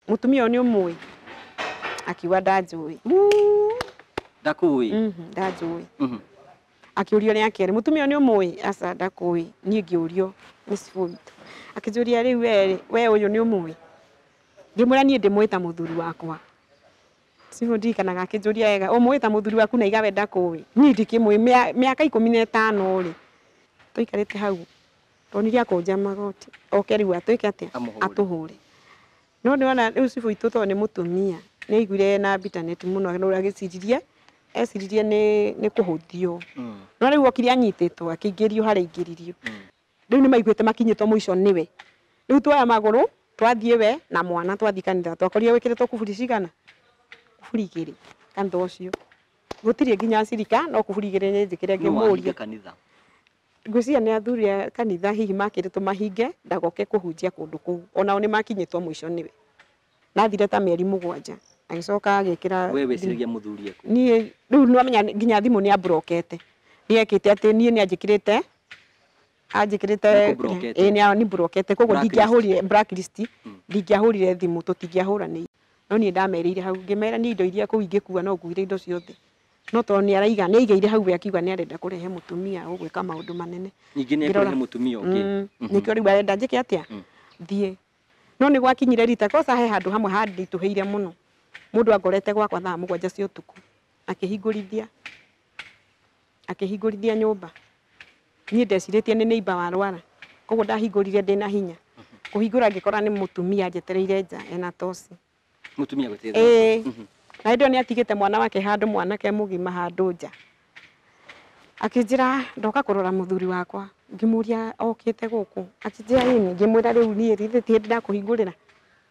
mutumia ni umwe akiwa ndajui ndakui ndajui akiurio ni akere mutumia ni umwe asa ndakui ni ngiurio ni sifuit akijuria riu we uyu ni umwe ngimura ni ndimwita muthuri wakwa sifu ndikanaga akijuria ega umwita muthuri waku na igawe ndakui ni ndikimwe miaka 15 ri tuikarite hau tonire akonja magoti oke riu atuike atia atuhure no ndona riu sifu itu to ni mutumia ni igure na internet muno no agiciririe esiririe ni kuhuthio no riu okiri anyititwo akingĩrio hari ingĩririo riu ni maiguite makinyitwo muico niwe riu twoya maguru twathie we na mwana twathi kanitha twakorire wikiritwo kuburi cigana kuburi 2 kanitha ucio gutiri nginya cirika no kuburi 2 ni njikire ngimuria kanitha ngwiciria ni athuri kanitha hihi makiritwo mahinge ndagoke kuhunjia kundu kuu onao ni makinyitwo muico niwe nathire ta mieri 7 agicoka agikira wewe ciragia muthuri eku ni riu no amenya nginya thimu ni abrokete ni ekite ati ni anjikirite ni brokete koguo ndingiahurire blacklist ndingiahurire thimu tutingiahuraniire no ni ndamerire hau ngimera ni indo iria kuu ingikua no nguire indo ciothe no to ni araiga ni aigeire hau akiuga ni arenda kurehe mutumia ugwika maundu manene ningi ni kurehe mutumia ungi nikio riu arenda njike atia thie no ni gwakinyire rita kosa he handu hamwe handi tuheire muno mundu angorete gwakwa thaa 7 cia utuku akihingurithia nyumba ni ndeciritie ni neiba wa rwara koguo ndahingurire ndina hinya kuhingura ngikora ni mutumia njetereire nja ena tosi mutumia gutira na ndio ni atigite mwana wake handu mwanake mugima handu nja akijira ndoka kurora muthuri wakwa ngimuria okite guku akijira ini ngimwira riu ni rithitie ndakuhingurira